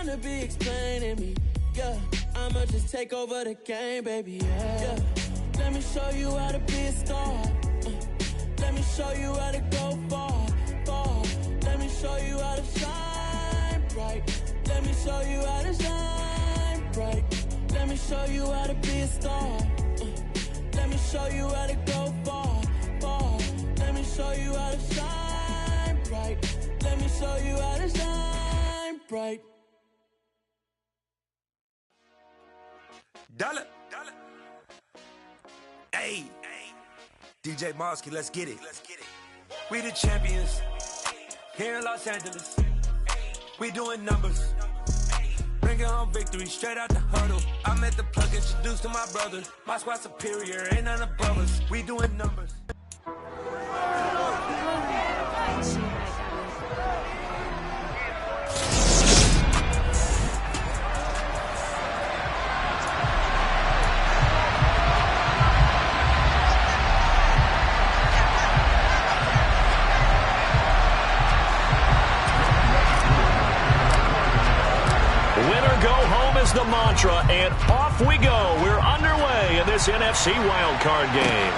wanna be explaining me. Yeah, I'ma just take over the game, baby. Yeah. Let me show you how to be a star. Let me show you how to go far, far. Let me show you how to shine bright. Let me show you how to shine bright. Let me show you how to be a star. Let me show you how to go far, far. Let me show you how to shine bright. Let me show you how to shine bright. Dollar. Hey, DJ Mosky, let's get it. We the champions here in Los Angeles. We doing numbers. Bringing home victory straight out the huddle. I'm at the plug, introduced to my brother. My squad superior, ain't none above us. We doing numbers. The mantra, and off we go. We're underway in this NFC wildcard game.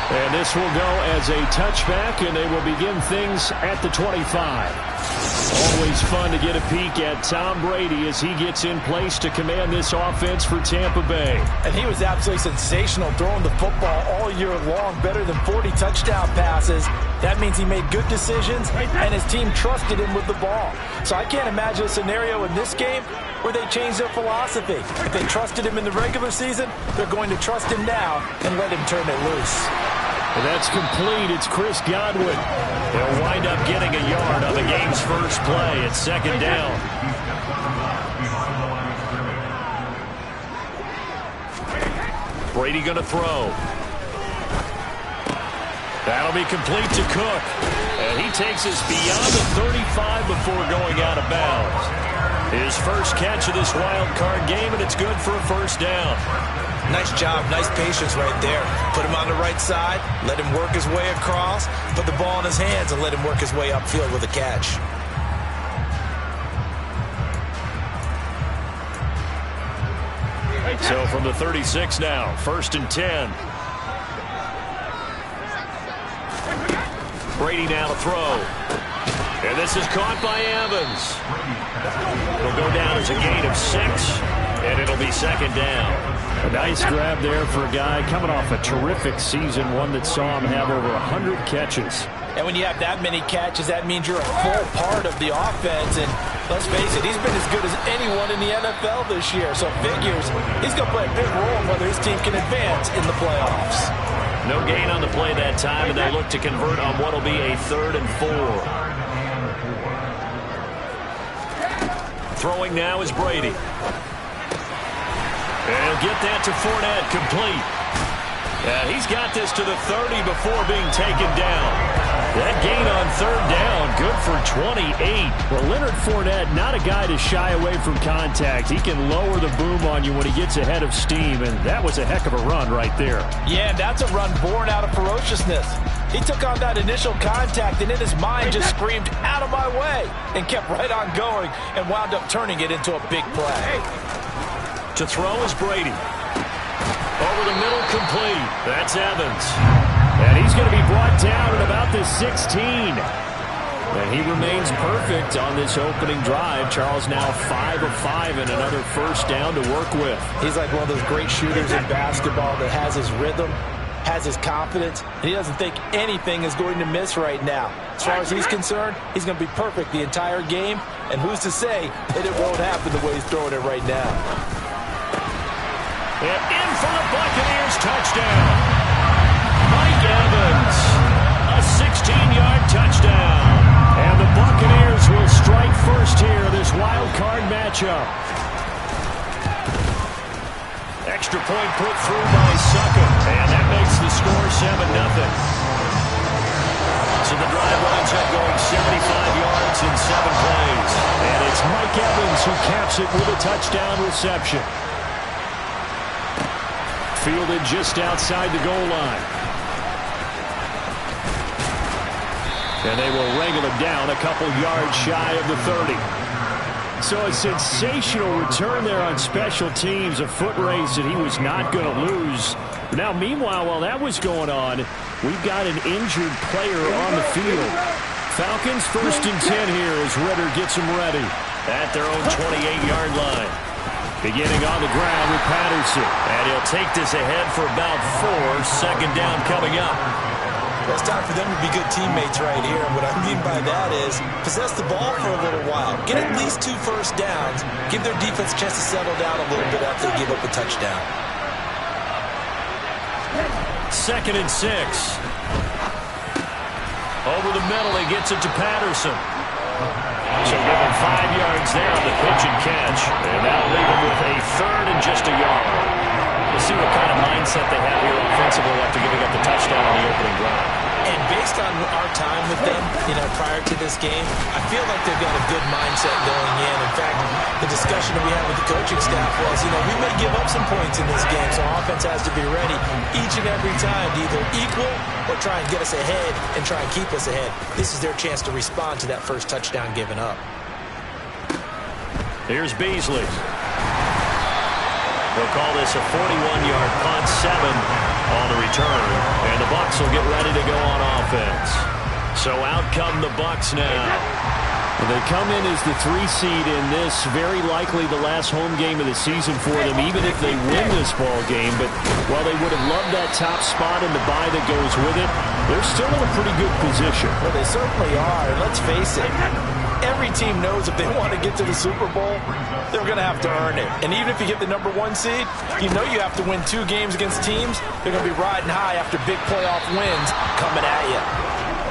And this will go as a touchback, and they will begin things at the 25. Always fun to get a peek at Tom Brady as he gets in place to command this offense for Tampa Bay. And he was absolutely sensational throwing the football all year long, better than 40 touchdown passes. That means he made good decisions, and his team trusted him with the ball. So I can't imagine a scenario in this game where they change their philosophy. If they trusted him in the regular season, they're going to trust him now and let him turn it loose. And that's complete. It's Chris Godwin. They'll wind up getting a yard on the game's first play. It's second down. Brady going to throw. That'll be complete to Cook. And he takes us beyond the 35 before going out of bounds. His first catch of this wild card game, and it's good for a first down. Nice job, nice patience right there. Put him on the right side, let him work his way across, put the ball in his hands, and let him work his way upfield with a catch. So from the 36 now, 1st and 10. Brady now to throw. And this is caught by Evans. It'll go down as a gain of 6, and it'll be second down. A nice grab there for a guy coming off a terrific season, one that saw him have over 100 catches. And when you have that many catches, that means you're a full part of the offense. And let's face it, he's been as good as anyone in the NFL this year. So figures he's going to play a big role in whether his team can advance in the playoffs. No gain on the play that time, and they look to convert on what will be a 3rd and 4. Throwing now is Brady. And he'll get that to Fournette, complete. Yeah, he's got this to the 30 before being taken down. That gain on 3rd down, good for 28. Well, Leonard Fournette, not a guy to shy away from contact. He can lower the boom on you when he gets ahead of steam, and that was a heck of a run right there. Yeah, and that's a run born out of ferociousness. He took on that initial contact and in his mind just screamed, "Out of my way," and kept right on going and wound up turning it into a big play. To throw is Brady. Over the middle, complete. That's Evans. And he's going to be brought down at about the 16. And he remains perfect on this opening drive. Charles now 5 of 5 and another first down to work with. He's like one of those great shooters in basketball that has his rhythm, has his confidence, and he doesn't think anything is going to miss right now. As far as he's concerned, he's going to be perfect the entire game, and who's to say that it won't happen the way he's throwing it right now. And in for the Buccaneers touchdown. Mike Evans, a 16-yard touchdown. And the Buccaneers will strike first here, this wild card matchup. Extra point put through by Suckum, and that makes the score 7-0. So the drive winds up going 75 yards in 7 plays. And it's Mike Evans who caps it with a touchdown reception. Fielded just outside the goal line. And they will wrangle it down a couple yards shy of the 30. So a sensational return there on special teams, a foot race that he was not going to lose. Now, meanwhile, while that was going on, we've got an injured player on the field. Falcons 1st and 10 here as Ritter gets them ready at their own 28-yard line. Beginning on the ground with Patterson. And he'll take this ahead for about 4. Second down coming up. Well, it's time for them to be good teammates right here. And what I mean by that is possess the ball for a little while. Get at least 2 first downs. Give their defense a chance to settle down a little bit after they give up a touchdown. 2nd and 6. Over the middle, he gets it to Patterson. So give him 5 yards there on the pitch and catch. And that'll leave him with a 3rd and just a yard. We'll see what kind of mindset they have here offensively after giving up the touchdown on the opening drive. And based on our time with them, prior to this game, I feel like they've got a good mindset going in. In fact, the discussion that we had with the coaching staff was, we may give up some points in this game, so offense has to be ready each and every time to either equal or try and get us ahead and try and keep us ahead. This is their chance to respond to that first touchdown given up. Here's Beasley. They'll call this a 41-yard punt, 7 on the return. And the Bucs will get ready to go on offense. So out come the Bucs now. Well, they come in as the 3 seed in this, very likely the last home game of the season for them, even if they win this ball game. But while they would have loved that top spot and the bye that goes with it, they're still in a pretty good position. Well, they certainly are. And let's face it, every team knows if they want to get to the Super Bowl, they're going to have to earn it. And even if you get the number 1 seed, you know you have to win 2 games against teams. They're going to be riding high after big playoff wins coming at you.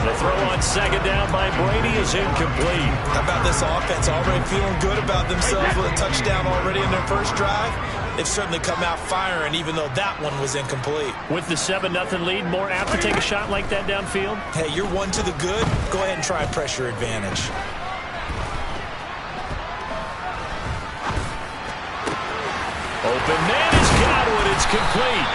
The throw on 2nd down by Brady is incomplete. How about this offense already feeling good about themselves with a touchdown already in their first drive? They've certainly come out firing, even though that one was incomplete. With the 7-0 lead, more apt to take a shot like that downfield? Hey, you're 1 to the good. Go ahead and try pressure advantage. Open man is Godwin. It's complete.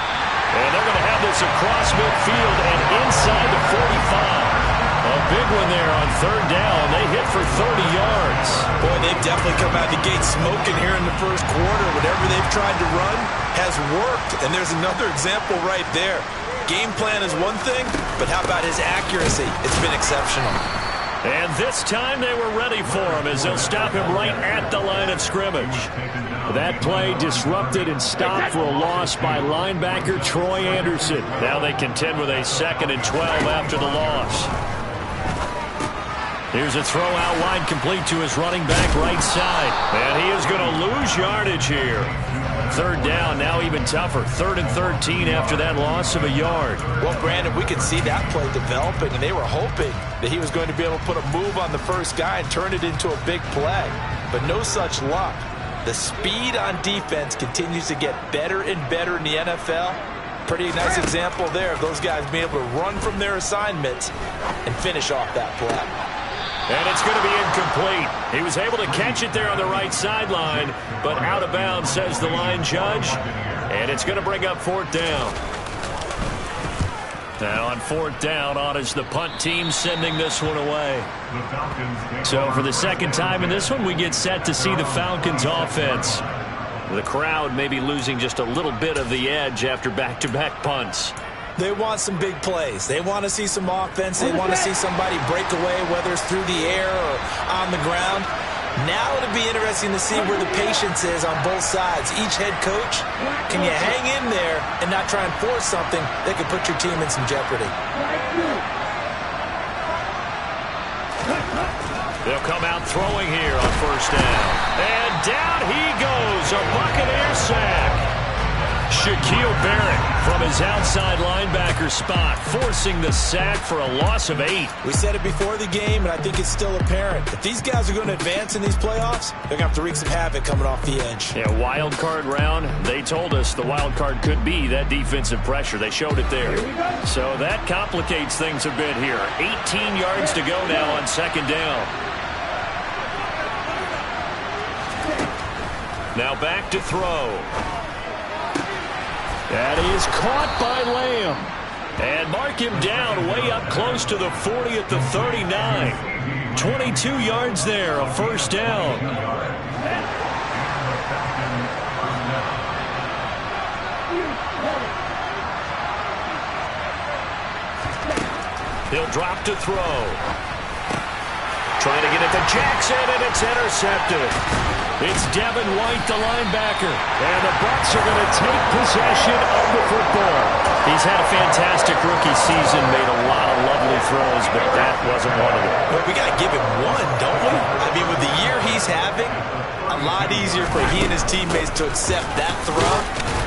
And they're going to have this across midfield and inside the 45. A big one there on 3rd down. They hit for 30 yards. Boy, they've definitely come out the gate smoking here in the first quarter. Whatever they've tried to run has worked. And there's another example right there. Game plan is one thing, but how about his accuracy? It's been exceptional. And this time they were ready for him as they'll stop him right at the line of scrimmage. That play disrupted and stopped for a loss by linebacker Troy Anderson. Now they contend with a 2nd and 12 after the loss. Here's a throw out wide complete to his running back right side. And he is going to lose yardage here. 3rd down, now even tougher. 3rd and 13 after that loss of a yard. Well, Brandon, we could see that play developing, and they were hoping that he was going to be able to put a move on the first guy and turn it into a big play. But no such luck. The speed on defense continues to get better and better in the NFL. Pretty nice example there of those guys being able to run from their assignments and finish off that play. And it's going to be incomplete. He was able to catch it there on the right sideline, but out of bounds, says the line judge. And it's going to bring up 4th down. Now on 4th down, on is the punt team sending this one away. So for the 2nd time in this one, we get set to see the Falcons offense. The crowd may be losing just a little bit of the edge after back-to-back punts. They want some big plays. They want to see some offense. They want to see somebody break away, whether it's through the air or on the ground. Now it'll be interesting to see where the patience is on both sides. Each head coach, can you hang in there and not try and force something that could put your team in some jeopardy? They'll come out throwing here on 1st down. And down he goes, a Buccaneer sack. Shaquille Barrett from his outside linebacker spot, forcing the sack for a loss of 8. We said it before the game, and I think it's still apparent. If these guys are going to advance in these playoffs, they're going to have to wreak some havoc coming off the edge. Yeah, wild card round. They told us the wild card could be that defensive pressure. They showed it there. So that complicates things a bit here. 18 yards to go now on 2nd down. Now back to throw. That is caught by Lamb. And mark him down way up close to the 40 at the 39. 22 yards there, a 1st down. He'll drop to throw. Trying to get it to Jackson, and it's intercepted. It's Devin White, the linebacker. And the Bucs are going to take possession of the football. He's had a fantastic rookie season, made a lot of lovely throws, but that wasn't one of them. Well, we got to give him one, don't we? I mean, with the year he's having, a lot easier for he and his teammates to accept that throw,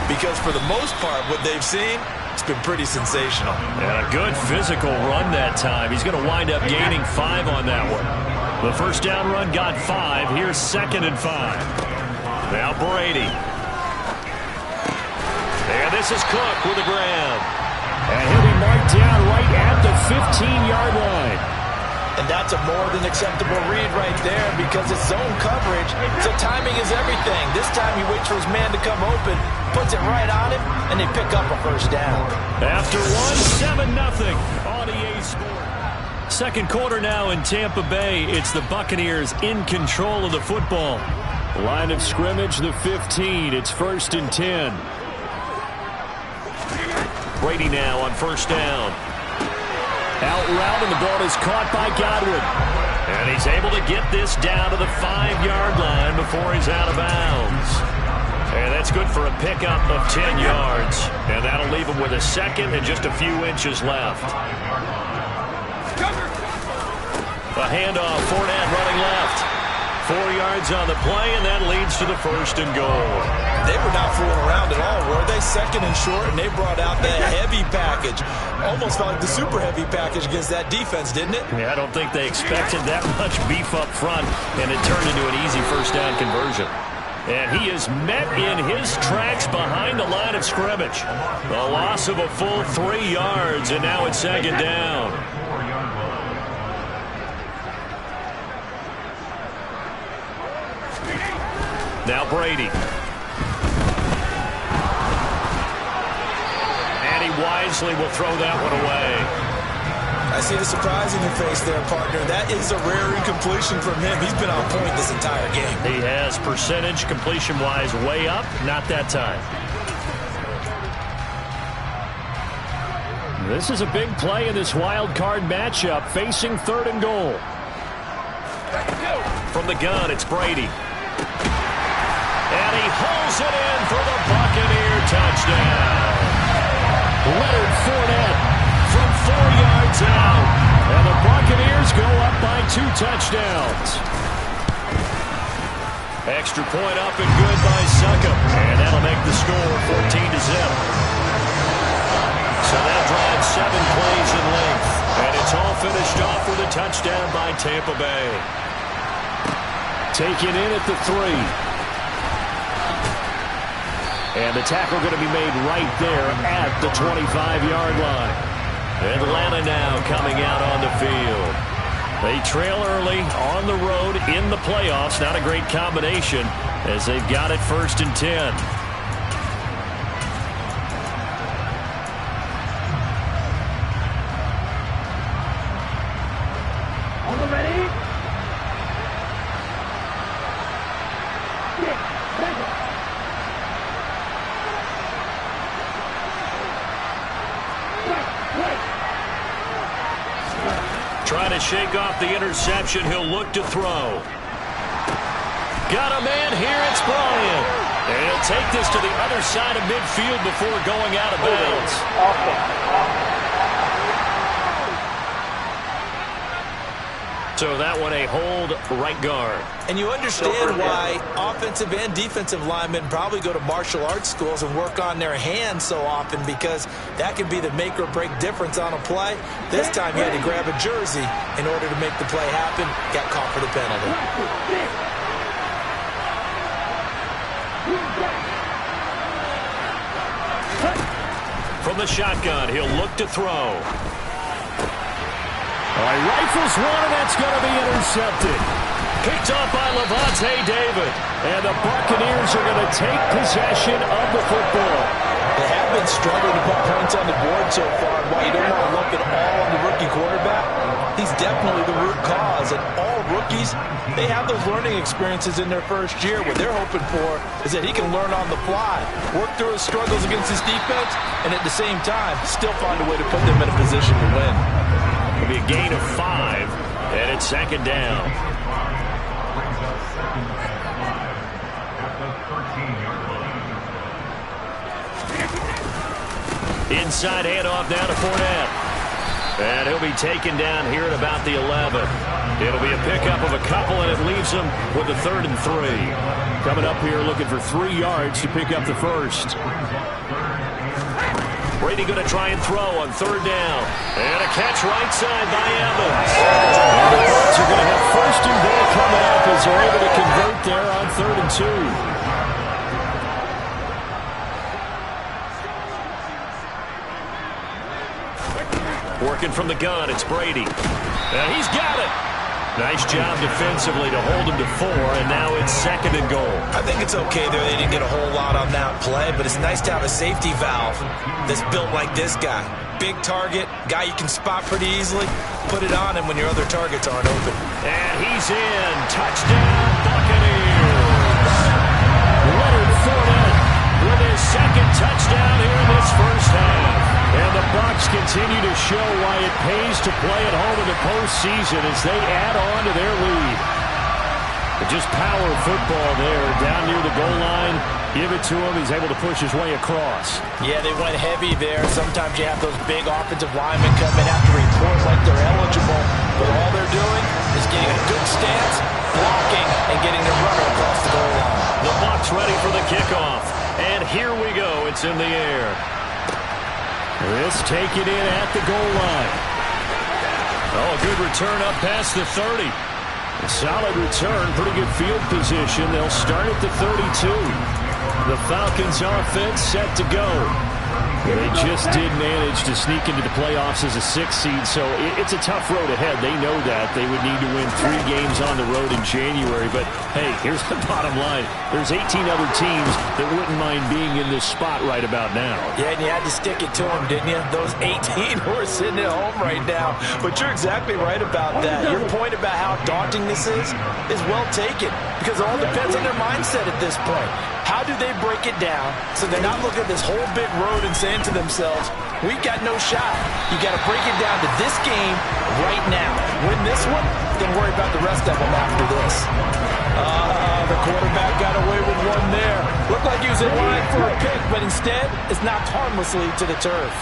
because for the most part, what they've seen, it's been pretty sensational. And a good physical run that time. He's going to wind up gaining 5 on that one. The first down run got 5. Here's 2nd and 5. Now Brady. And this is Cook with a grab. And he'll be marked down right at the 15-yard line. And that's a more than acceptable read right there because it's zone coverage, so timing is everything. This time he waits for his man to come open, puts it right on him, and they pick up a first down. After one, 7-0 on EA Sports. Second quarter now in Tampa Bay. It's the Buccaneers in control of the football. Line of scrimmage, the 15. It's 1st and 10. Brady now on first down. Out route, and the ball is caught by Godwin. And he's able to get this down to the 5-yard line before he's out of bounds. And that's good for a pickup of 10 yards. And that'll leave him with a 2nd and just a few inches left. A handoff, Fournette running left. 4 yards on the play, and that leads to the 1st and goal. They were not fooling around at all, were they? 2nd and short, and they brought out the heavy package. Almost felt like the super heavy package against that defense, didn't it? Yeah, I don't think they expected that much beef up front, and it turned into an easy first down conversion. And he is met in his tracks behind the line of scrimmage. A loss of a full 3 yards, and now it's 2nd down. Now Brady. And he wisely will throw that one away. I see the surprise in your face there, partner. That is a rare incompletion from him. He's been on point this entire game. He has percentage completion-wise way up. Not that time. This is a big play in this wild card matchup, facing 3rd and goal. From the gun, it's Brady. And he holds it in for the Buccaneer touchdown. Leonard Fournette from 4 yards out. And the Buccaneers go up by 2 touchdowns. Extra point up and good by Succop. And that'll make the score 14-0. So that drives 7 plays in length. And it's all finished off with a touchdown by Tampa Bay. Taken in at the 3. And the tackle going to be made right there at the 25-yard line. Atlanta now coming out on the field. They trail early on the road in the playoffs. Not a great combination as they've got it 1st and 10. Trying to shake off the interception. He'll look to throw. Got a man here. It's Bryant. And he'll take this to the other side of midfield before going out of bounds. So that one a hold right guard. And you understand why offensive and defensive linemen probably go to martial arts schools and work on their hands so often, because that can be the make or break difference on a play. This time he had to grab a jersey in order to make the play happen. Got caught for the penalty. From the shotgun, he'll look to throw. Rifles one, and that's going to be intercepted. Picked up by Levante David. And the Buccaneers are going to take possession of the football. They have been struggling to put points on the board so far. While you don't want to look at all on the rookie quarterback, he's definitely the root cause. And all rookies rookies, they have those learning experiences in their first year. What they're hoping for is that he can learn on the fly, work through his struggles against his defense, and at the same time, still find a way to put them in a position to win. It'll be a gain of 5, and it's second down. Inside handoff down to Fournette. And he'll be taken down here at about the 11. It'll be a pickup of a couple, and it leaves him with a 3rd and 3. Coming up here looking for 3 yards to pick up the first. Brady going to try and throw on 3rd down. And a catch right side by Evans. And the Bucs are going to have 1st and goal coming up as they're able to convert there on 3rd and 2. Working from the gun, it's Brady. And he's got it. Nice job defensively to hold him to 4, and now it's 2nd and goal. I think it's okay there. They didn't get a whole lot on that play, but it's nice to have a safety valve that's built like this guy. Big target, guy you can spot pretty easily. Put it on him when your other targets aren't open. And he's in. Touchdown, Buccaneers. Leonard Fournette with his 2nd touchdown here in this first half. And the Bucs continue to show why it pays to play at home in the postseason as they add on to their lead. But just power football there down near the goal line. Give it to him. He's able to push his way across. Yeah, they went heavy there. Sometimes you have those big offensive linemen come in after report like they're eligible. But all they're doing is getting a good stance, blocking, and getting the runner across the goal line. The Bucs ready for the kickoff. And here we go. It's in the air. This taken in at the goal line. Oh, a good return up past the 30. A solid return, pretty good field position. They'll start at the 32. The Falcons offense set to go. They just did manage to sneak into the playoffs as a 6th seed, so it's a tough road ahead. They know that. They would need to win 3 games on the road in January. But, hey, here's the bottom line. There's 18 other teams that wouldn't mind being in this spot right about now. Yeah, and you had to stick it to them, didn't you? Those 18 who are sitting at home right now. But you're exactly right about that. Your point about how daunting this is well taken because it all depends on their mindset at this point. How do they break it down so they're not looking at this whole big road and saying to themselves, we've got no shot. You got to break it down to this game right now. Win this one, then worry about the rest of them after this. The quarterback got away with one there. Looked like he was in line for a pick, but instead it's knocked harmlessly to the turf.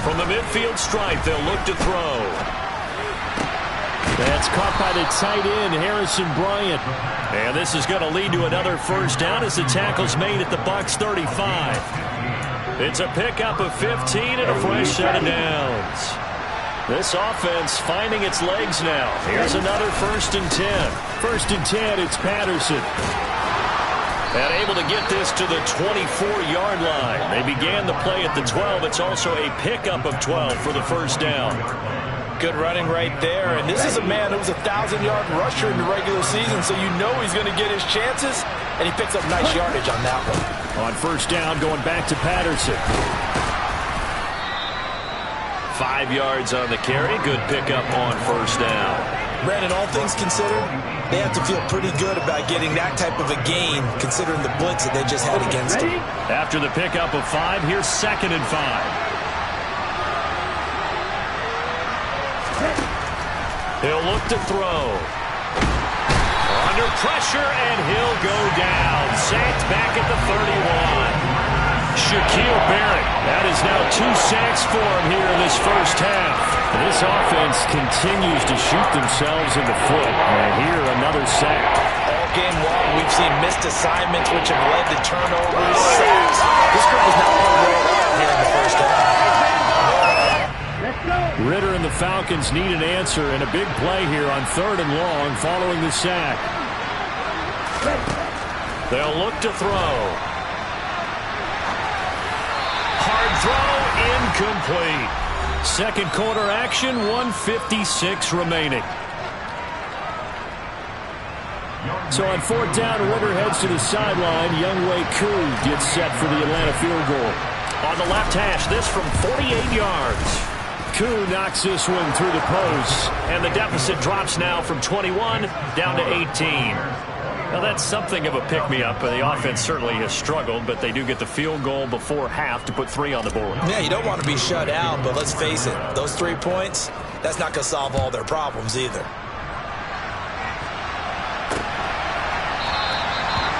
From the midfield stripe, they'll look to throw. That's caught by the tight end, Harrison Bryant. And this is going to lead to another first down as the tackle's made at the Bucs 35. It's a pickup of 15 and a fresh set of downs. This offense finding its legs now. Here's another 1st and 10. 1st and 10, it's Patterson. And able to get this to the 24-yard line. They began the play at the 12. It's also a pickup of 12 for the first down. Good running right there. And this is a man who was a 1,000-yard rusher in the regular season, so you know he's going to get his chances, and he picks up nice yardage on that one. On first down, going back to Patterson. 5 yards on the carry. Good pickup on first down. Brandon, all things considered, they have to feel pretty good about getting that type of a gain, considering the blitz that they just had against them. After the pickup of 5, here's 2nd and 5. He'll look to throw. Under pressure, and he'll go down. Sacked back at the 31. Shaquille Barrett. That is now 2 sacks for him here in this first half. This offense continues to shoot themselves in the foot. And here, another sack. All game long, we've seen missed assignments, which have led to turnovers, sacks. This group is not playing well here in the first half. Ritter and the Falcons need an answer, and a big play here on 3rd and long following the sack. They'll look to throw. Hard throw, incomplete. Second quarter action, 1:56 remaining. So on 4th down, Ritter heads to the sideline. Younghoe Koo gets set for the Atlanta field goal. on the left hash. This from 48 yards. Koo knocks this one through the post. And the deficit drops now from 21 down to 18. Now, that's something of a pick-me-up. The offense certainly has struggled, but they do get the field goal before half to put 3 on the board. Yeah, you don't want to be shut out, but let's face it, those 3 points, that's not going to solve all their problems either.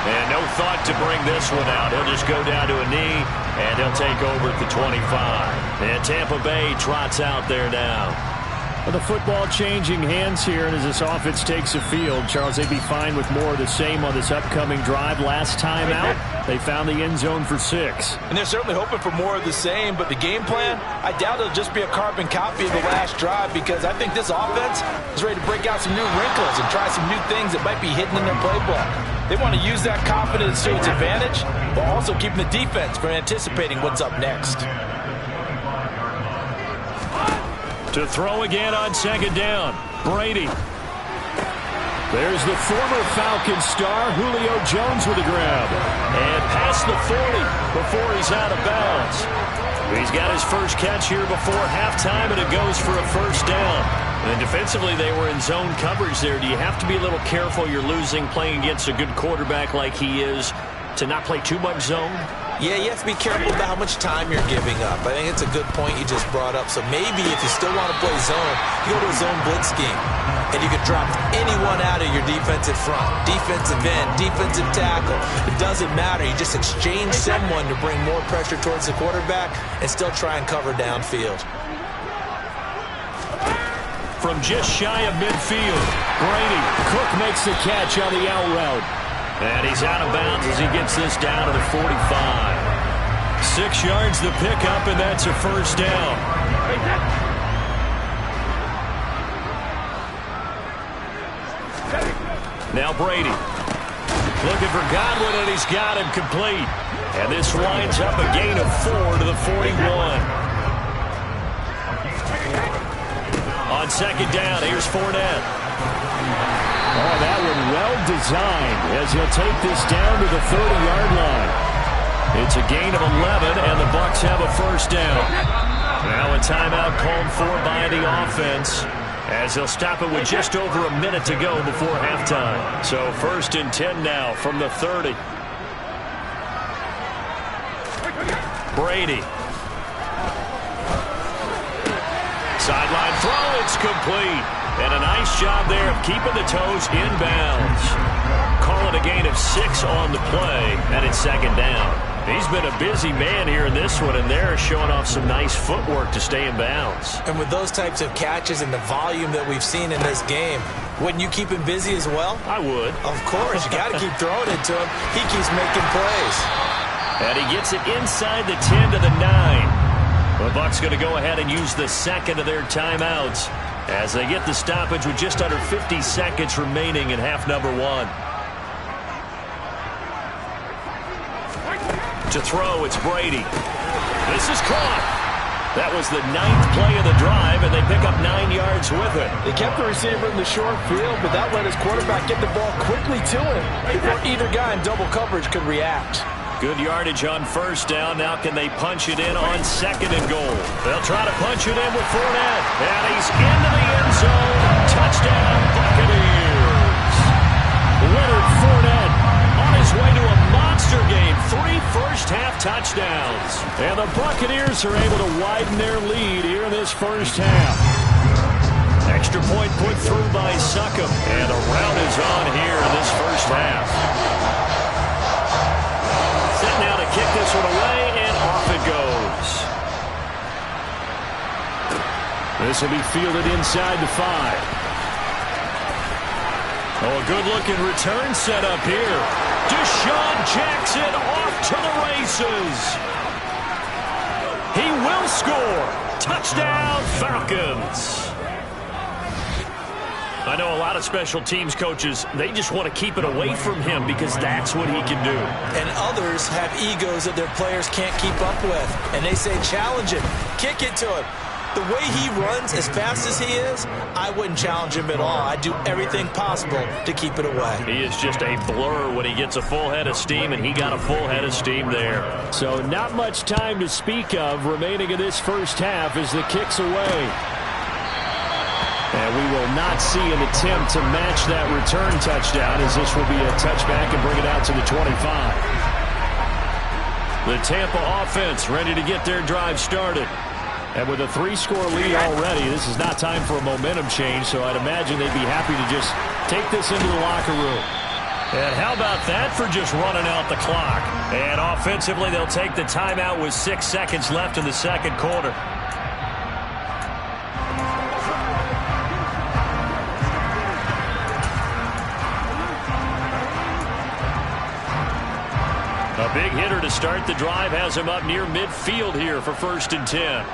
And no thought to bring this one out. He'll just go down to a knee, and he'll take over at the 25. And Tampa Bay trots out there now. Well, the football changing hands here, and as this offense takes the field, Charles, they'd be fine with more of the same on this upcoming drive. Last time out, they found the end zone for 6. And they're certainly hoping for more of the same, but the game plan, I doubt it'll just be a carbon copy of the last drive, because I think this offense is ready to break out some new wrinkles and try some new things that might be hidden in their playbook. They want to use that confidence to its advantage, while also keeping the defense from anticipating what's up next. To throw again on 2nd down, Brady. There's the former Falcons star, Julio Jones with a grab. And past the 40 before he's out of bounds. He's got his first catch here before halftime, and it goes for a first down. And defensively, they were in zone coverage there. Do you have to be a little careful? You're losing playing against a good quarterback like he is to not play too much zone? Yeah, you have to be careful about how much time you're giving up. I think it's a good point you just brought up. So maybe if you still want to play zone, you go to a zone blitz scheme. And you can drop anyone out of your defensive front. Defensive end, defensive tackle. It doesn't matter. You just exchange someone to bring more pressure towards the quarterback and still try and cover downfield. From just shy of midfield, Brady. Cook makes the catch on the out route. And he's out of bounds as he gets this down to the 45. 6 yards the pickup, and that's a first down. Now Brady. Looking for Godwin, and he's got him complete. And this winds up a gain of 4 to the 41. On 2nd down, here's Fournette. Oh, that one well designed as he'll take this down to the 30-yard line. It's a gain of 11, and the Bucs have a first down. Now a timeout called for by the offense as they'll stop it with just over a minute to go before halftime. So 1st and 10 now from the 30. Brady. Sideline throw, it's complete. And a nice job there of keeping the toes inbounds. Call it a gain of 6 on the play, and it's 2nd down. He's been a busy man here in this one, and they're showing off some nice footwork to stay in bounds. And with those types of catches and the volume that we've seen in this game, wouldn't you keep him busy as well? I would. Of course. You got to keep throwing it to him. He keeps making plays. And he gets it inside the 10 to the 9. The Bucs going to go ahead and use the second of their timeouts as they get the stoppage with just under 50 seconds remaining in half number 1. To throw, it's Brady. This is caught. That was the 9th play of the drive, and they pick up 9 yards with it. They kept the receiver in the short field, but that let his quarterback get the ball quickly to him before either guy in double coverage could react. Good yardage on 1st down. Now can they punch it in on 2nd and goal? They'll try to punch it in with Fournette. And he's into the end zone. Touchdown, Buccaneers. Leonard Fournette on his way to a monster game. 3 first-half touchdowns. And the Buccaneers are able to widen their lead here in this first half. Extra point put through by Succop. And the rout is on here in this first half. Now to kick this one away, and off it goes. This will be fielded inside the 5. Oh, a good-looking return set up here. Deshaun Jackson off to the races. He will score. Touchdown, Falcons. I know a lot of special teams coaches, they just want to keep it away from him because that's what he can do. And others have egos that their players can't keep up with. And they say, challenge him, kick it to him. The way he runs as fast as he is, I wouldn't challenge him at all. I'd do everything possible to keep it away. He is just a blur when he gets a full head of steam, and he got a full head of steam there. So not much time to speak of remaining in this first half as the kick's away. And we will not see an attempt to match that return touchdown, as this will be a touchback and bring it out to the 25. The Tampa offense ready to get their drive started. And with a 3-score lead already, this is not time for a momentum change, so I'd imagine they'd be happy to just take this into the locker room. And how about that for just running out the clock? And offensively, they'll take the timeout with 6 seconds left in the second quarter. A big hitter to start the drive has him up near midfield here for 1st and 10.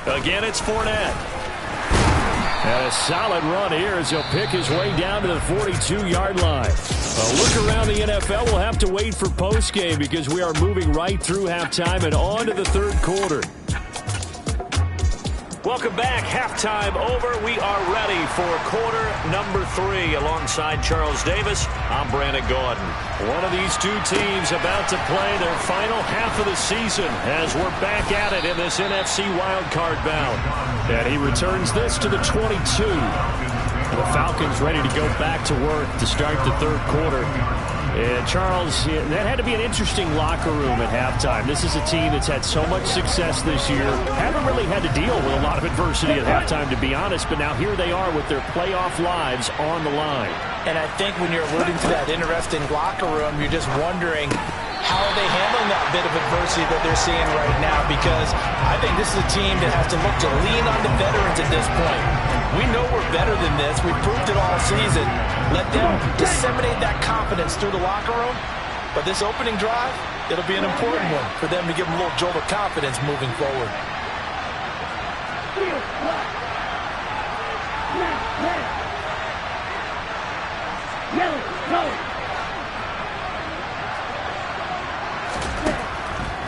Again, it's Fournette. And a solid run here as he'll pick his way down to the 42-yard line. A look around the NFL, we'll have to wait for postgame because we are moving right through halftime and on to the third quarter. Welcome back. Halftime over. We are ready for quarter number 3. Alongside Charles Davis, I'm Brandon Gaudin. One of these two teams about to play their final half of the season as we're back at it in this NFC wildcard bout. And he returns this to the 22. The Falcons ready to go back to work to start the third quarter. And Charles, that had to be an interesting locker room at halftime. This is a team that's had so much success this year. Haven't really had to deal with a lot of adversity at halftime, to be honest. But now here they are with their playoff lives on the line. And I think when you're alluding to that interesting locker room, you're just wondering how are they handling that bit of adversity that they're seeing right now? Because I think this is a team that has to look to lean on the veterans at this point. We know we're better than this. We've proved it all season. Let them disseminate that confidence through the locker room. But this opening drive, it'll be an important one for them to give them a little jolt of confidence moving forward.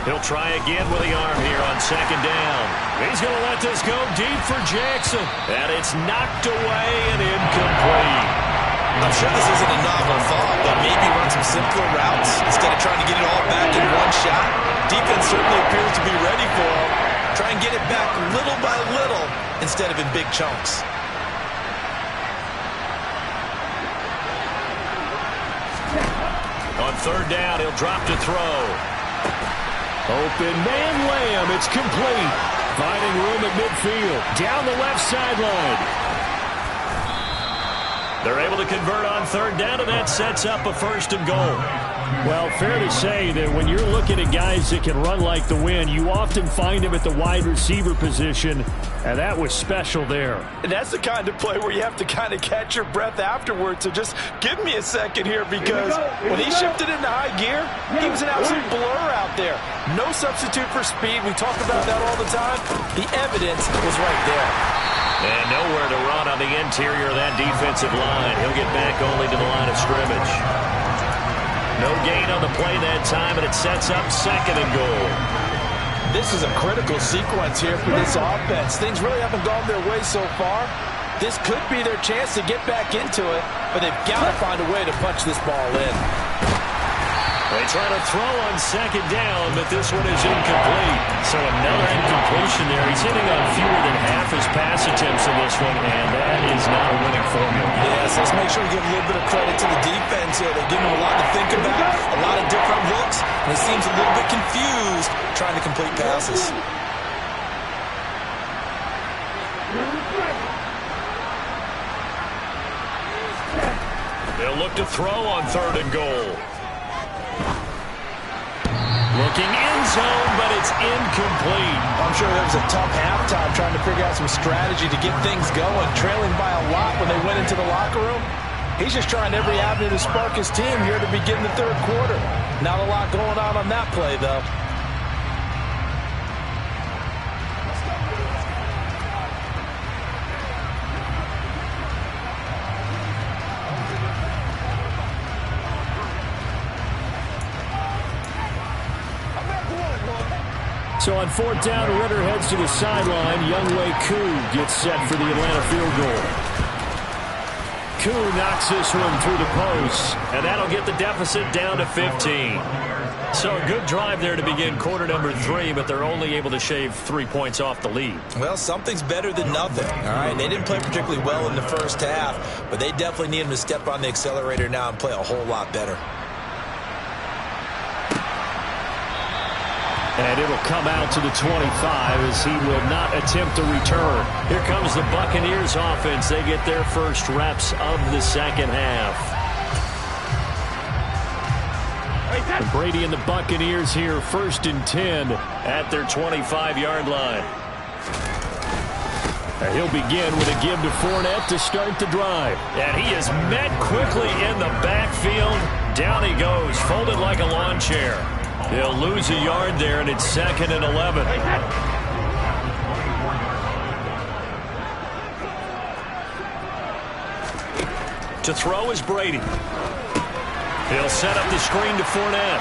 He'll try again with the arm here on 2nd down. He's going to let this go deep for Jackson. And it's knocked away and incomplete. I'm sure this isn't a novel thought, but maybe run some simpler routes instead of trying to get it all back in one shot. Defense certainly appears to be ready for him. Try and get it back little by little instead of in big chunks. On 3rd down, he'll drop to throw. Open man Lamb, it's complete. Finding room at midfield, down the left sideline. They're able to convert on 3rd down, and that sets up a 1st and goal. Well, fair to say that when you're looking at guys that can run like the wind, you often find them at the wide receiver position, and that was special there. And that's the kind of play where you have to kind of catch your breath afterwards. So just give me a second here, because when he shifted into high gear, he was an absolute blur out there. No substitute for speed. We talk about that all the time. The evidence was right there. And nowhere to run on the interior of that defensive line. He'll get back only to the line of scrimmage. No gain on the play that time, and it sets up 2nd and goal. This is a critical sequence here for this offense. Things really haven't gone their way so far. This could be their chance to get back into it, but they've got to find a way to punch this ball in. They try to throw on 2nd down, but this one is incomplete. So another incompletion there. He's hitting on fewer than half his pass attempts in this one, and that is not a winning formula. Yes, let's make sure we give a little bit of credit to the defense here. They're giving him a lot to think about, a lot of different looks, and he seems a little bit confused trying to complete passes. They'll look to throw on 3rd and goal. Looking end zone, but it's incomplete. I'm sure there was a tough halftime trying to figure out some strategy to get things going, trailing by a lot when they went into the locker room. He's just trying every avenue to spark his team here to begin the third quarter. Not a lot going on that play, though. on fourth down, Ritter heads to the sideline. Younghoe Koo gets set for the Atlanta field goal. Koo knocks this one through the post, and that'll get the deficit down to 15. So a good drive there to begin quarter number 3, but they're only able to shave 3 points off the lead. Well, something's better than nothing, all right? They didn't play particularly well in the first half, but they definitely need him to step on the accelerator now and play a whole lot better. And it'll come out to the 25 as he will not attempt a return. Here comes the Buccaneers offense. They get their first reps of the second half. And Brady and the Buccaneers here first and 10 at their 25-yard line. And he'll begin with a give to Fournette to start the drive. And he is met quickly in the backfield. Down he goes, folded like a lawn chair. He'll lose a yard there, and it's 2nd and 11. To throw is Brady. He'll set up the screen to Fournette.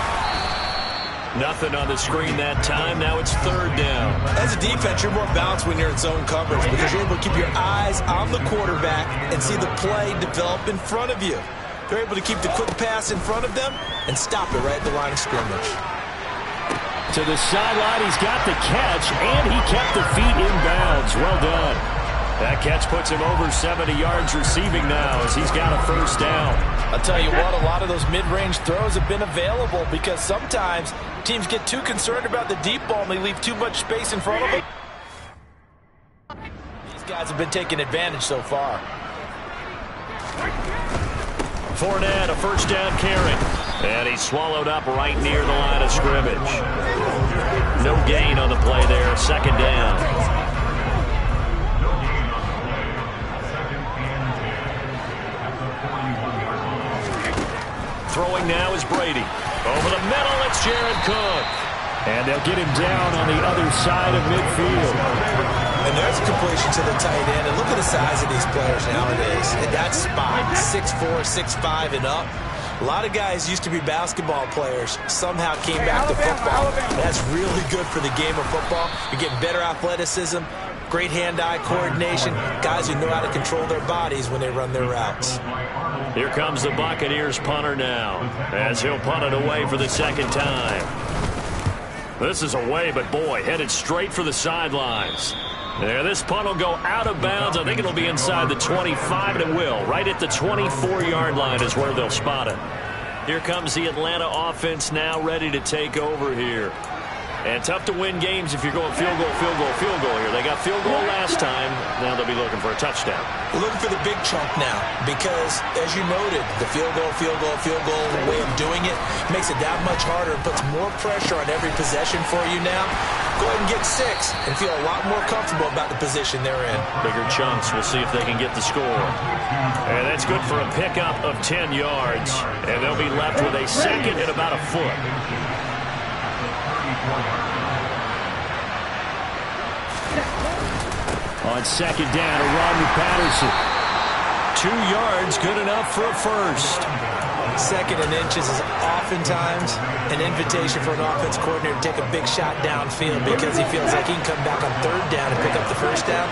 Nothing on the screen that time. Now it's 3rd down. As a defense, you're more balanced when you're in zone coverage because you're able to keep your eyes on the quarterback and see the play develop in front of you. They're able to keep the quick pass in front of them and stop it right at the line of scrimmage. To the sideline, he's got the catch, and he kept the feet in bounds. Well done. That catch puts him over 70 yards receiving now as he's got a first down. I'll tell you what, a lot of those mid-range throws have been available because sometimes teams get too concerned about the deep ball and they leave too much space in front of them. These guys have been taking advantage so far. Fournette, a first down carry. And he's swallowed up right near the line of scrimmage. No gain on the play there. 2nd down. Throwing now is Brady. Over the middle, it's Jared Cook. And they'll get him down on the other side of midfield. And there's a completion to the tight end. And look at the size of these players nowadays. And that spot, 6'4", 6'5", and up. A lot of guys used to be basketball players, somehow came back to football. That's really good for the game of football. You're getting better athleticism, great hand-eye coordination, guys who know how to control their bodies when they run their routes. Here comes the Buccaneers punter now, as he'll punt it away for the 2nd time. This is away, but boy, headed straight for the sidelines. Yeah, this punt will go out of bounds. I think it'll be inside the 25, and it will. Right at the 24-yard line is where they'll spot it. Here comes the Atlanta offense now ready to take over here. And tough to win games if you're going field goal, field goal, field goal here. They got field goal last time. Now they'll be looking for a touchdown. We're looking for the big chunk now because, as you noted, the field goal way of doing it makes it that much harder and puts more pressure on every possession for you now. Go ahead and get 6 and feel a lot more comfortable about the position they're in. Bigger chunks. We'll see if they can get the score. And that's good for a pickup of 10 yards. And they'll be left with a 2nd and about a foot. On 2nd down, a run with Patterson. 2 yards, good enough for a first. 2nd and inches is oftentimes an invitation for an offense coordinator to take a big shot downfield because he feels like he can come back on 3rd down and pick up the first down.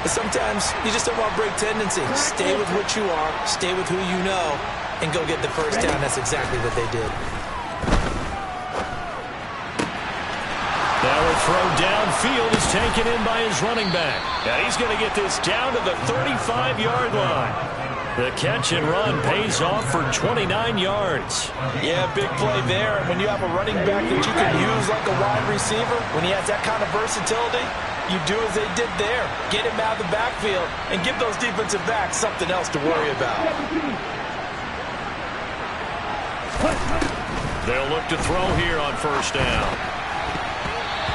But sometimes you just don't want break tendency. Stay with what you are, stay with who you know, and go get the first down. That's exactly what they did. Now a throw downfield is taken in by his running back. And he's going to get this down to the 35-yard line. The catch and run pays off for 29 yards. Yeah, big play there. And when you have a running back that you can use like a wide receiver, when he has that kind of versatility, you do as they did there. Get him out of the backfield and give those defensive backs something else to worry about. They'll look to throw here on first down.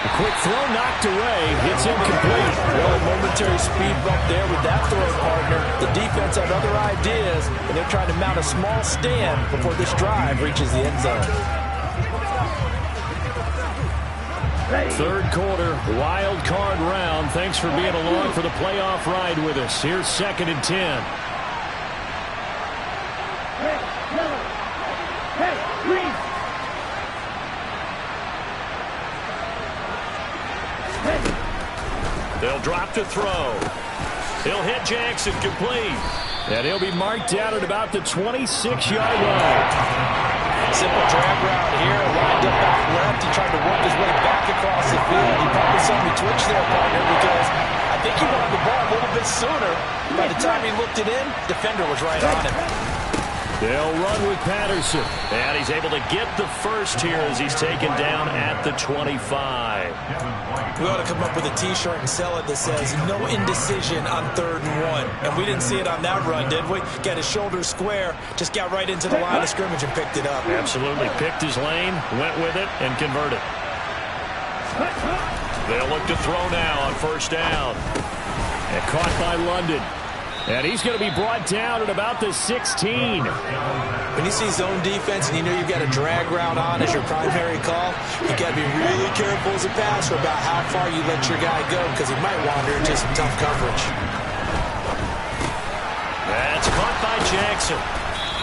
A quick throw knocked away. It's incomplete. Well, a momentary speed bump there with that throw partner. The defense had other ideas, and they're trying to mount a small stand before this drive reaches the end zone. 3rd quarter, wild card round. Thanks for being along for the playoff ride with us. Here's 2nd and 10. They'll drop to throw. He'll hit Jackson complete. And he'll be marked down at about the 26-yard line. Simple drag route here, lined up out left. He tried to work his way back across the field. He probably saw me twitch there, partner, because I think he wanted the ball a little bit sooner. By the time he looked it in, defender was right on him. They'll run with Patterson. And he's able to get the first here as he's taken down at the 25. We ought to come up with a T-shirt and sell it that says, no indecision on 3rd and 1. And we didn't see it on that run, did we? Got his shoulders square, just got right into the line of scrimmage and picked it up. Absolutely. Picked his lane, went with it, and converted. They'll look to throw now on 1st down. And caught by London. And he's going to be brought down at about the 16. When you see zone defense and you know you've got a drag route on as your primary call, you got to be really careful as a passer about how far you let your guy go because he might wander into some tough coverage. That's caught by Jackson.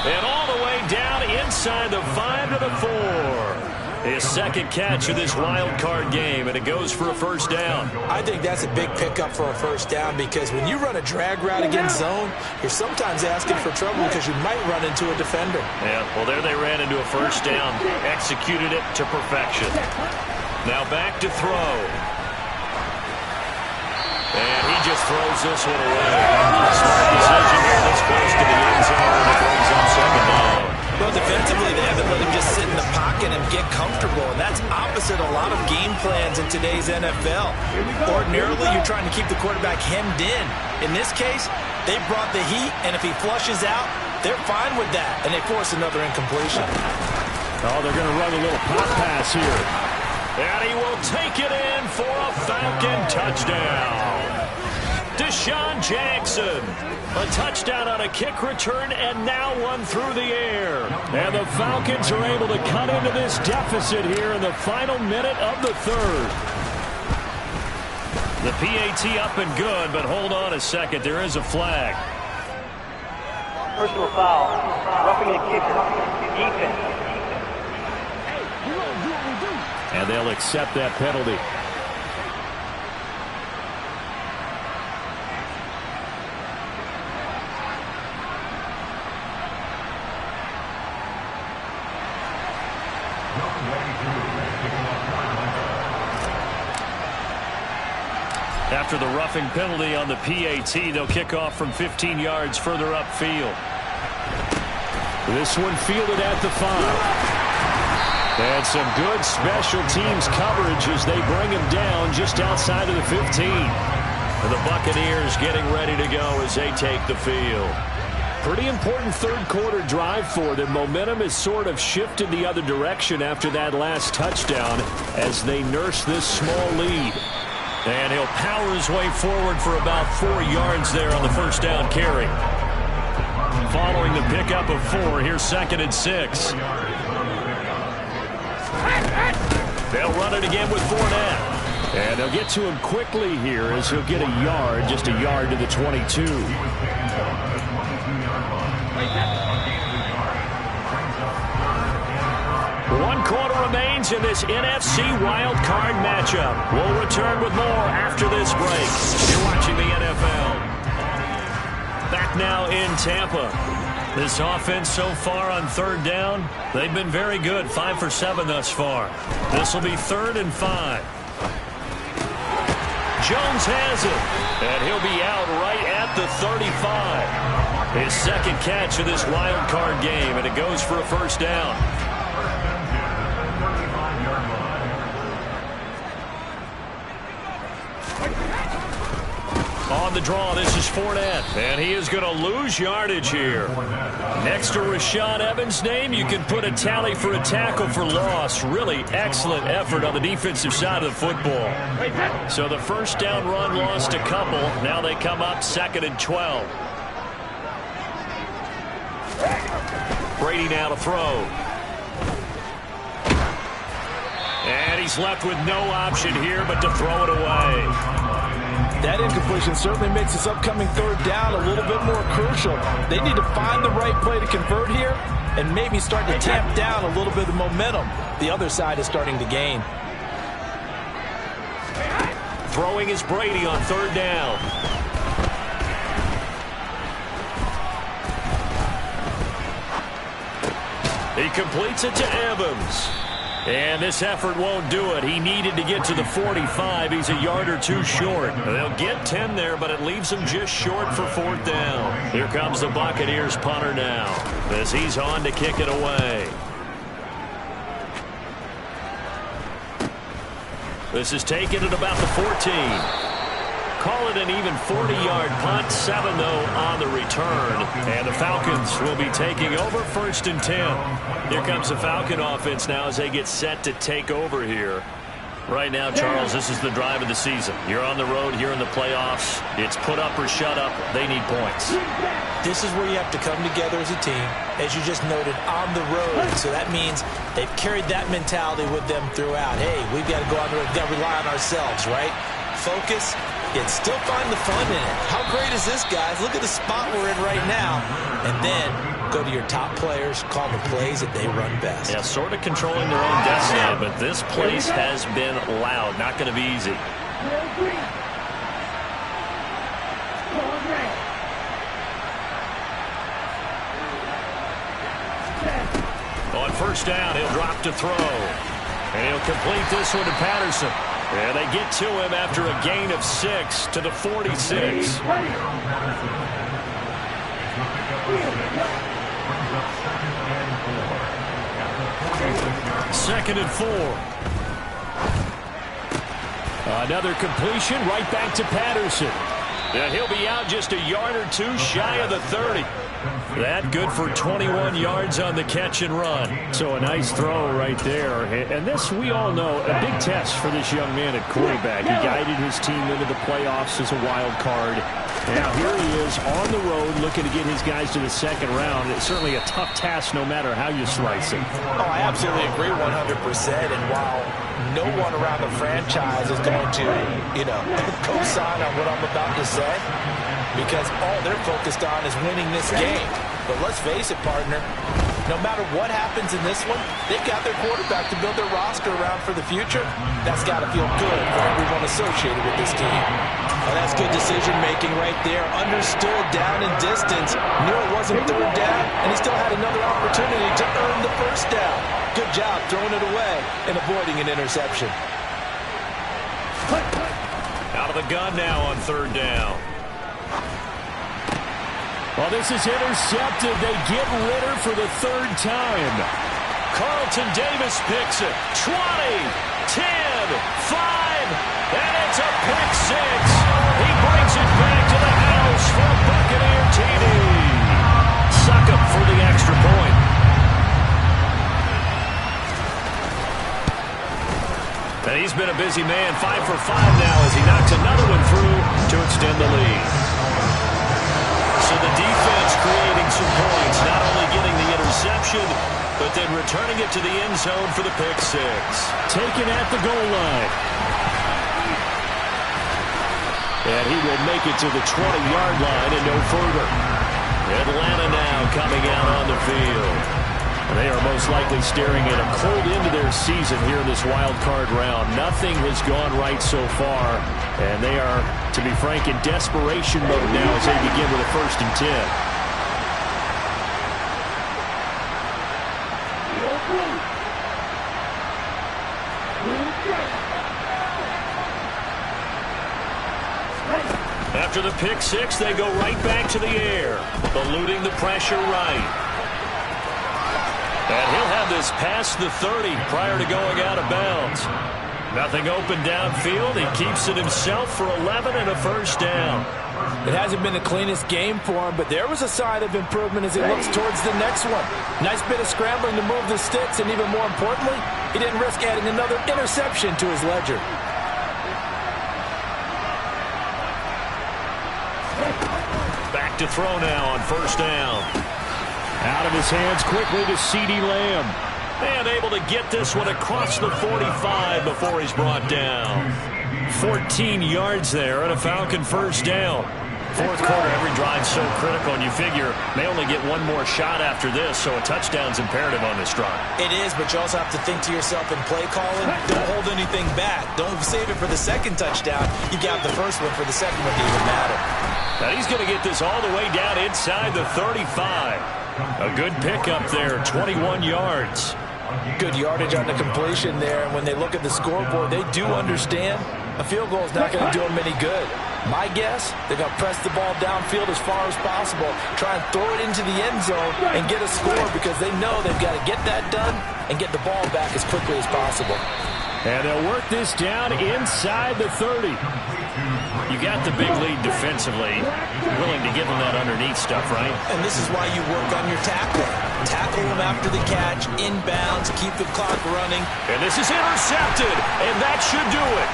And all the way down inside the 5 to the 4. His second catch of this wild card game, and it goes for a 1st down. I think that's a big pickup for a 1st down because when you run a drag route against zone, you're sometimes asking for trouble because you might run into a defender. Yeah, well, there they ran into a 1st down, executed it to perfection. Now back to throw. And he just throws this one away. Smart decision here this close to the end zone, and it brings up 2nd down. Well, defensively, they haven't let him just sit in the pocket and get comfortable, and that's opposite a lot of game plans in today's NFL. Ordinarily, you're trying to keep the quarterback hemmed in. In this case, they brought the heat, and if he flushes out, they're fine with that, and they force another incompletion. Oh, they're going to run a little pop pass here. And he will take it in for a Falcon touchdown. Deshaun Jackson. A touchdown on a kick return, and now one through the air. And the Falcons are able to cut into this deficit here in the final minute of the 3rd. The PAT up and good, but hold on a second. There is a flag. Personal foul. Roughing the kicker. Defense. And they'll accept that penalty. After the roughing penalty on the PAT, they'll kick off from 15 yards further upfield. This one fielded at the 5. And some good special teams coverage as they bring him down just outside of the 15. And the Buccaneers getting ready to go as they take the field. Pretty important 3rd quarter drive for them. Momentum has sort of shifted the other direction after that last touchdown as they nurse this small lead. And he'll power his way forward for about 4 yards there on the 1st down carry. Following the pickup of 4, here's 2nd and 6. They'll run it again with Fournette. And they'll get to him quickly here as he'll get a yard, just a yard to the 22. 1 quarter remains in this NFC wild card matchup. We'll return with more after this break. You're watching the NFL. Back now in Tampa. This offense so far on 3rd down, they've been very good. 5 for 7 thus far. This will be 3rd and 5. Jones has it, and he'll be out right at the 35. His 2nd catch of this wild card game, and it goes for a 1st down. On the draw, this is Fournette, and he is going to lose yardage here. Next to Rashaan Evans' name, you can put a tally for a tackle for loss. Really excellent effort on the defensive side of the football. So the 1st down run lost a couple. Now they come up 2nd and 12. Brady now to throw. And he's left with no option here but to throw it away. That incompletion certainly makes this upcoming 3rd down a little bit more crucial. They need to find the right play to convert here and maybe start to tamp down a little bit of momentum the other side is starting to gain. Throwing is Brady on third down. He completes it to Evans. And this effort won't do it. He needed to get to the 45. He's a yard or two short. They'll get 10 there, but it leaves him just short for fourth down. Here comes the Buccaneers punter now as he's on to kick it away. This is taken at about the 14. Call it an even 40-yard punt, 7 though on the return. And the Falcons will be taking over 1st and 10. Here comes the Falcon offense now as they get set to take over here. Right now, Charles, this is the drive of the season. You're on the road here in the playoffs. It's put up or shut up. They need points. This is where you have to come together as a team, as you just noted, on the road. So that means they've carried that mentality with them throughout. Hey, we've got to go on the road. We've got to rely on ourselves, right? Focus, yet still find the fun in it. How great is this, guys? Look at the spot we're in right now. And then go to your top players, call the plays that they run best. Yeah, sort of controlling their own destiny, but this place has been loud. Not going to be easy. On first down, he'll drop to throw. And he'll complete this one to Patterson. And they get to him after a gain of 6 to the 46. Second and 4. Another completion right back to Patterson. And he'll be out just a yard or two shy of the 30. That good for 21 yards on the catch and run. So a nice throw right there. And this, we all know, a big test for this young man at quarterback. He guided his team into the playoffs as a wild card. Now here he is on the road looking to get his guys to the second round. It's certainly a tough task no matter how you slice it. Oh, I absolutely agree 100%. And while no one around the franchise is going to, co-sign on what I'm about to say, because all they're focused on is winning this game. But let's face it, partner, no matter what happens in this one, they've got their quarterback to build their roster around for the future. That's got to feel good for everyone associated with this team. Well, that's good decision-making right there. Understood down and distance. Knew it wasn't third down, and he still had another opportunity to earn the first down. Good job throwing it away and avoiding an interception. Out of the gun now on third down. Well, this is intercepted. They get Ritter for the third time. Carlton Davis picks it. 20, 10, 5, and it's a pick 6. He brings it back to the house for Buccaneer TD. Suck up for the extra point. And he's been a busy man. 5 for 5 now as he knocks another one through to extend the lead. So the defense creating some points, not only getting the interception, but then returning it to the end zone for the pick 6. Taken at the goal line. And he will make it to the 20-yard line and no further. Atlanta now coming out on the field. They are most likely staring at a cold end to their season here in this wild card round. Nothing has gone right so far, and they are, to be frank, in desperation mode now as they begin with a 1st and 10. After the pick 6, they go right back to the air, eluding the pressure right. And he'll have this past the 30 prior to going out of bounds. Nothing open downfield. He keeps it himself for 11 and a first down. It hasn't been the cleanest game for him, but there was a sign of improvement as he looks towards the next one. Nice bit of scrambling to move the sticks, and even more importantly, he didn't risk adding another interception to his ledger. Back to throw now on first down. Out of his hands quickly to CeeDee Lamb. And able to get this one across the 45 before he's brought down. 14 yards there and a Falcon first down. Fourth quarter, every drive so critical, and you figure may only get one more shot after this, so a touchdown's imperative on this drive. It is, but you also have to think to yourself in play calling, don't hold anything back. Don't save it for the second touchdown. You got the first one for the second one to even matter. Now he's going to get this all the way down inside the 35. A good pickup there, 21 yards. Good yardage on the completion there, and when they look at the scoreboard, they do understand a field goal is not going to do them any good. My guess, they're going to press the ball downfield as far as possible, try and throw it into the end zone and get a score because they know they've got to get that done and get the ball back as quickly as possible. And they'll work this down inside the 30. You got the big lead defensively. Willing to give them that underneath stuff, right? And this is why you work on your tackling. Tackle them after the catch, inbounds, keep the clock running. And this is intercepted, and that should do it.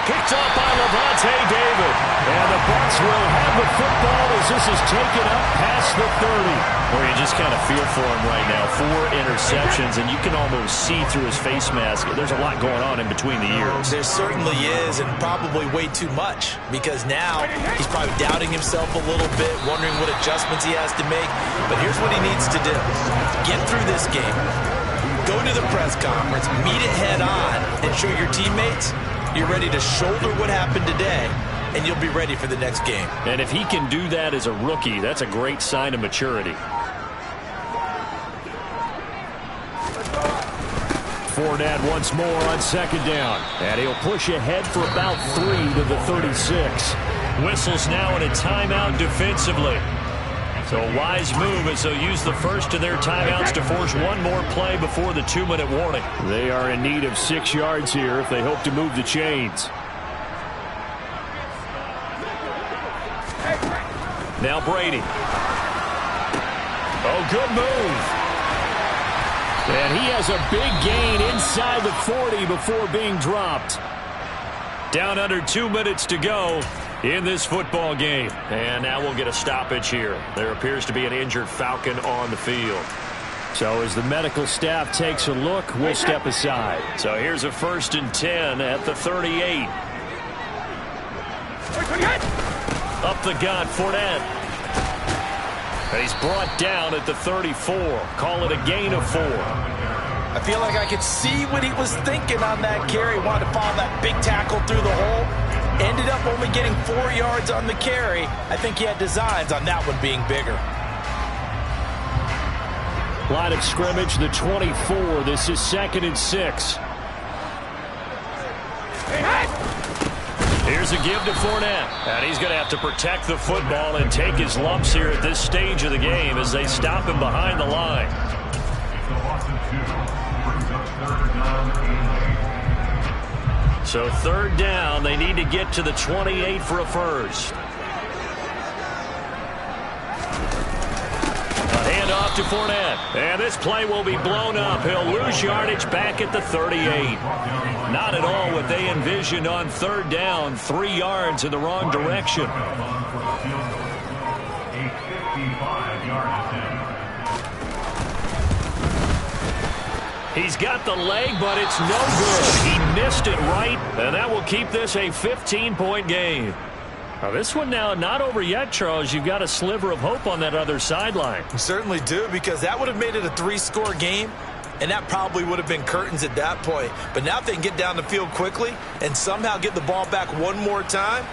Picked up by Levante David. And the Bucs will have the football as this is taken up past the 30. Well, you just kind of feel for him right now. 4 interceptions, and you can almost see through his face mask. There's a lot going on in between the ears. There certainly is, and probably way too much, because now he's probably doubting himself a little bit, wondering what adjustments he has to make. But here's what he needs to do. Get through this game. Go to the press conference, meet it head on, and show your teammates you're ready to shoulder what happened today, and you'll be ready for the next game. And if he can do that as a rookie, that's a great sign of maturity. Fournette once more on second down. And he'll push ahead for about 3 to the 36. Whistles now in a timeout defensively. So a wise move as they'll use the first of their timeouts to force one more play before the 2-minute warning. They are in need of 6 yards here if they hope to move the chains. Now Brady. Oh, good move. And he has a big gain inside the 40 before being dropped. Down under 2 minutes to go in this football game. And now we'll get a stoppage here. There appears to be an injured Falcon on the field. So as the medical staff takes a look, we'll step aside. So here's a 1st and 10 at the 38. Up the gut, Fournette. And he's brought down at the 34. Call it a gain of 4. I feel like I could see what he was thinking on that carry. Wanted to follow that big tackle through the hole. Ended up only getting 4 yards on the carry. I think he had designs on that one being bigger. Line of scrimmage, the 24. This is 2nd and 6. Here's a give to Fournette. And he's going to have to protect the football and take his lumps here at this stage of the game as they stop him behind the line. So 3rd down, they need to get to the 28 for a first. A handoff to Fournette. And this play will be blown up. He'll lose yardage back at the 38. Not at all what they envisioned on 3rd down. 3 yards in the wrong direction. He's got the leg, but it's no good. He missed it right, and that will keep this a 15-point game. Now, this one now not over yet, Charles. You've got a sliver of hope on that other sideline. You certainly do, because that would have made it a 3-score game, and that probably would have been curtains at that point. But now if they can get down the field quickly and somehow get the ball back one more time,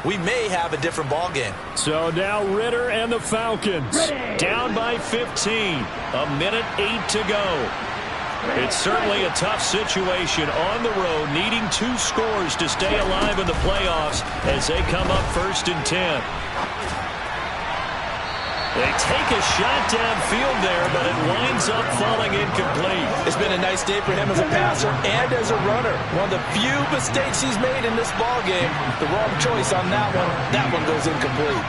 we may have a different ball game. So now Ritter and the Falcons Down by 15. 1:08 to go. It's certainly a tough situation on the road, needing 2 scores to stay alive in the playoffs as they come up 1st and 10. They take a shot downfield there, but it winds up falling incomplete. It's been a nice day for him as a passer and as a runner. One of the few mistakes he's made in this ball game. The wrong choice on that one. That one goes incomplete.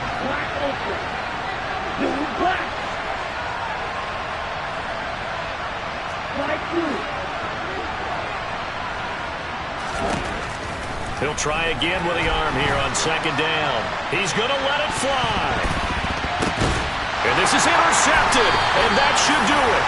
He'll try again with the arm here on 2nd down. He's going to let it fly. And this is intercepted, and that should do it.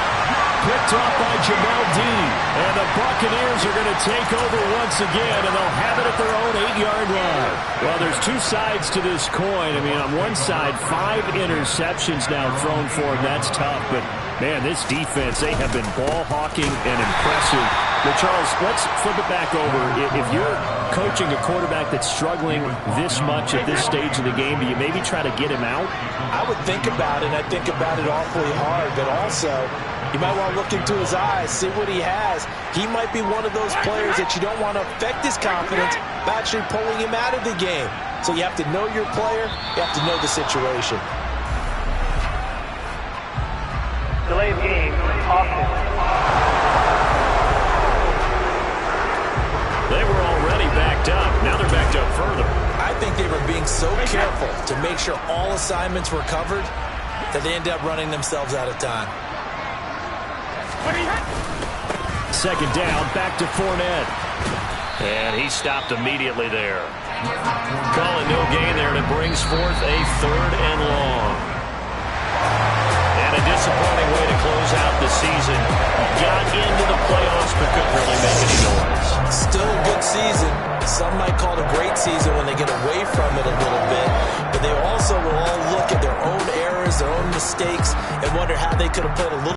picked off by Jamel Dean. And the Buccaneers are going to take over once again, and they'll have it at their own 8-yard line. Well, there's two sides to this coin. I mean, on one side, 5 interceptions now thrown for him. That's tough. But, man, this defense, they have been ball hawking and impressive. But, Charles, let's flip it back over. If you're coaching a quarterback that's struggling this much at this stage of the game, do you maybe try to get him out? I would think about it. I think about it awfully hard. But also, you might want to look into his eyes, see what he has. He might be one of those players that you don't want to affect his confidence by actually pulling him out of the game. So you have to know your player. You have to know the situation. Delay of game, offense. They were already backed up. Now they're backed up further. I think they were being so careful to make sure all assignments were covered that they ended up running themselves out of time. Second down, back to Fournette. And he stopped immediately there. Call it no gain there, and it brings forth a 3rd and long. And a disappointing way to close out the season. Got into the playoffs, but couldn't really make any noise. Still a good season. Some might call it a great season when they get away from it a little bit. But they also will all look at their own errors, their own mistakes, and wonder how they could have played a little